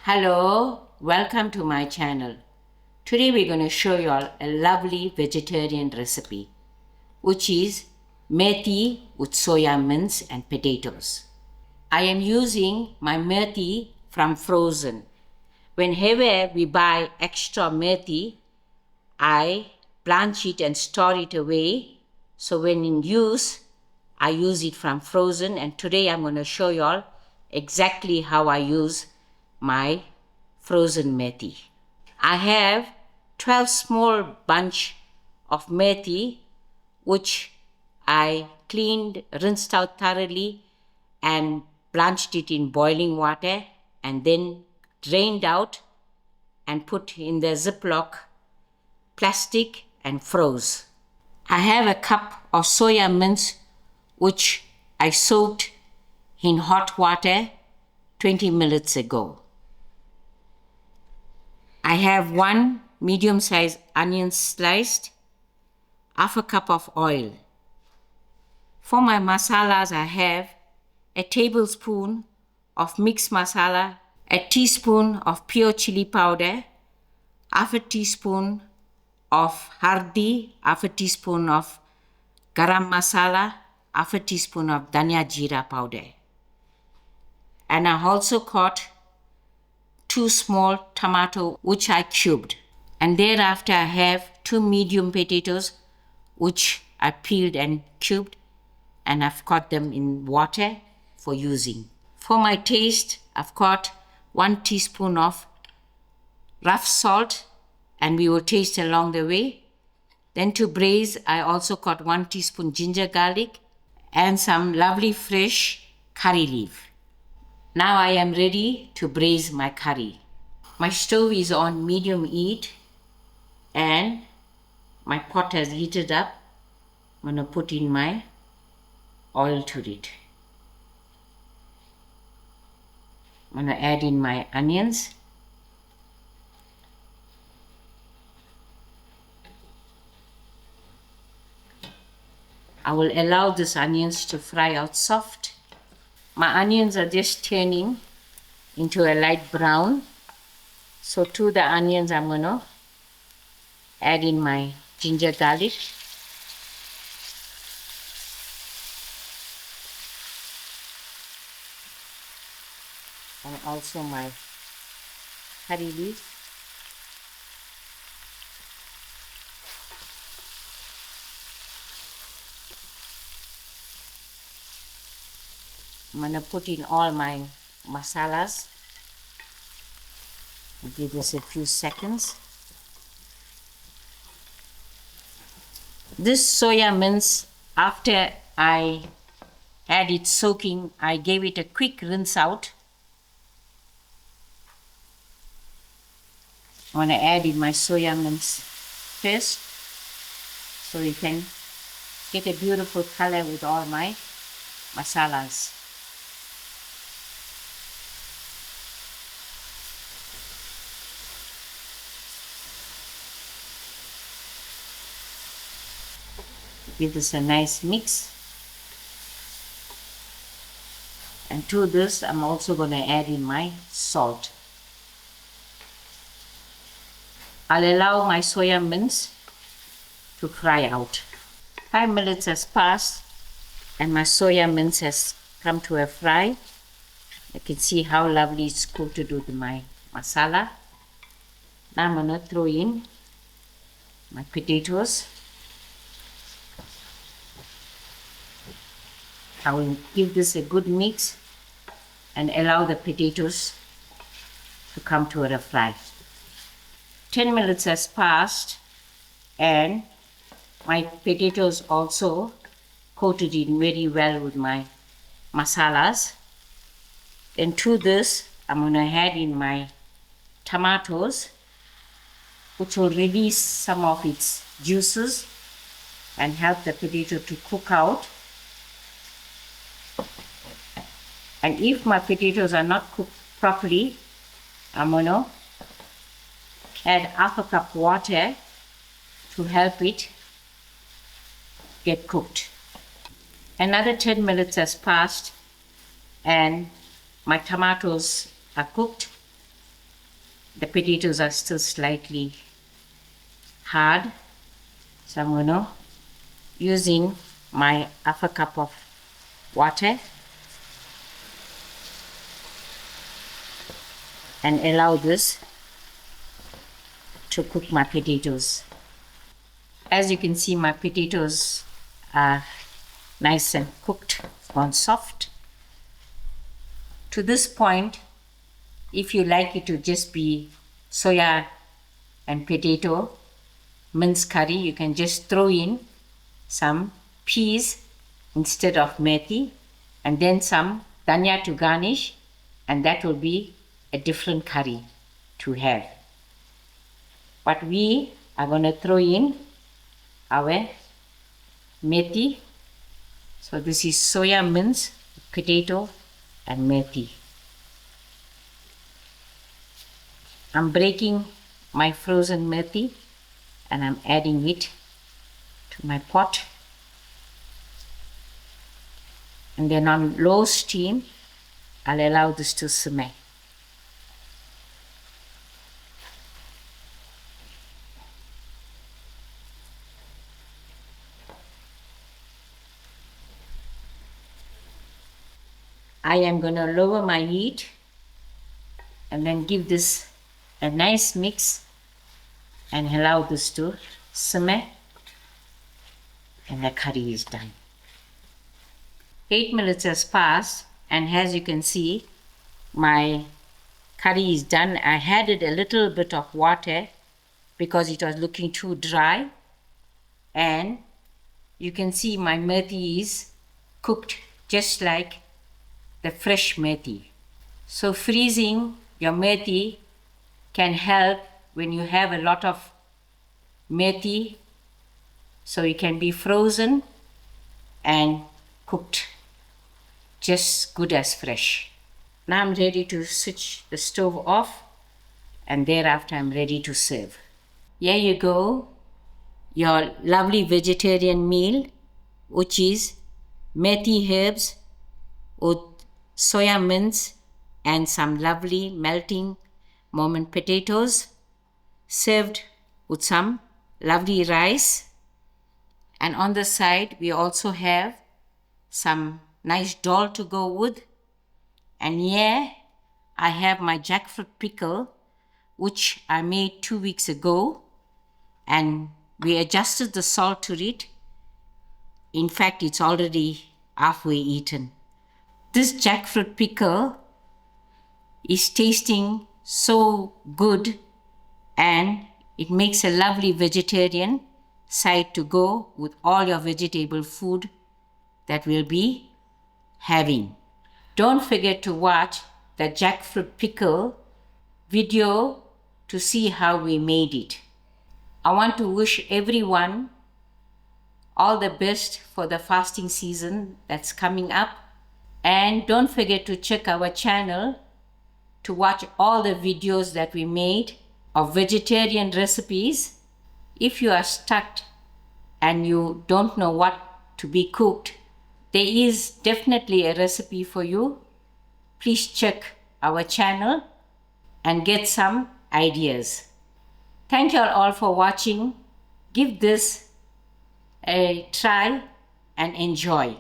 Hello, welcome to my channel. Today we're going to show you all a lovely vegetarian recipe, which is methi with soya mince and potatoes. I am using my methi from frozen. Whenever we buy extra methi, I blanch it and store it away. So when in use, I use it from frozen, and today I'm going to show you all exactly how I use my frozen methi. I have 12 small bunch of methi which I cleaned, rinsed out thoroughly and blanched it in boiling water and then drained out and put in the Ziploc plastic and froze. I have a cup of soya mince which I soaked in hot water 20 minutes ago. I have one medium-sized onion sliced, half a cup of oil. For my masalas, I have a tablespoon of mixed masala, a teaspoon of pure chili powder, half a teaspoon of hurdee, half a teaspoon of garam masala, half a teaspoon of dhania jeera powder. And I also cut 2 small tomatoes which I cubed. And thereafter I have 2 medium potatoes which I peeled and cubed, and I've cut them in water for using. For my taste, I've cut 1 teaspoon of rough salt, and we will taste along the way. Then to braise, I also cut 1 teaspoon ginger garlic and some lovely fresh curry leaf. Now I am ready to braise my curry. My stove is on medium heat and my pot has heated up. I'm going to put in my oil to it. I'm going to add in my onions. I will allow these onions to fry out soft. My onions are just turning into a light brown. So to the onions, I'm going to add in my ginger garlic. And also my curry leaf. I'm going to put in all my masalas. I'll give this a few seconds. This soya mince, after I had it soaking, I gave it a quick rinse out. I'm going to add in my soya mince first so we can get a beautiful color with all my masalas. Give this a nice mix. And to this, I'm also going to add in my salt. I'll allow my soya mince to fry out. 5 minutes has passed and my soya mince has come to a fry. You can see how lovely it's coated with my masala. Now I'm going to throw in my potatoes. I will give this a good mix and allow the potatoes to come to a fry. 10 minutes has passed and my potatoes also coated in very well with my masalas. Then to this, I'm going to add in my tomatoes, which will release some of its juices and help the potato to cook out. And if my potatoes are not cooked properly, I'm going to add half a cup water to help it get cooked. Another 10 minutes has passed and my tomatoes are cooked. The potatoes are still slightly hard, so I'm going to using my half a cup of water and allow this to cook my potatoes. As you can see, my potatoes are nice and cooked, gone soft. To this point, if you like it to just be soya and potato mince curry, you can just throw in some peas instead of methi and then some dhania to garnish, and that will be a different curry to have. But we are going to throw in our methi. So this is soya mince, potato and methi. I'm breaking my frozen methi and I'm adding it to my pot. And then on low steam, I'll allow this to simmer. I am going to lower my heat and then give this a nice mix and allow this to simmer, and the curry is done. 8 minutes has passed, and as you can see, my curry is done. I added a little bit of water because it was looking too dry, and you can see my methi is cooked just like the fresh methi. So freezing your methi can help when you have a lot of methi, so it can be frozen and cooked just good as fresh. Now I'm ready to switch the stove off, and thereafter I'm ready to serve. Here you go, your lovely vegetarian meal, which is methi herbs with soya mince and some lovely melting moment potatoes, served with some lovely rice. And on the side we also have some nice dhal to go with. And here I have my jackfruit pickle, which I made 2 weeks ago, and we adjusted the salt to it. In fact, it's already halfway eaten. This jackfruit pickle is tasting so good, and it makes a lovely vegetarian side to go with all your vegetable food that we'll be having. Don't forget to watch the jackfruit pickle video to see how we made it. I want to wish everyone all the best for the fasting season that's coming up. And don't forget to check our channel to watch all the videos that we made of vegetarian recipes. If you are stuck and you don't know what to be cooked, there is definitely a recipe for you. Please check our channel and get some ideas. Thank you all for watching. Give this a try and enjoy.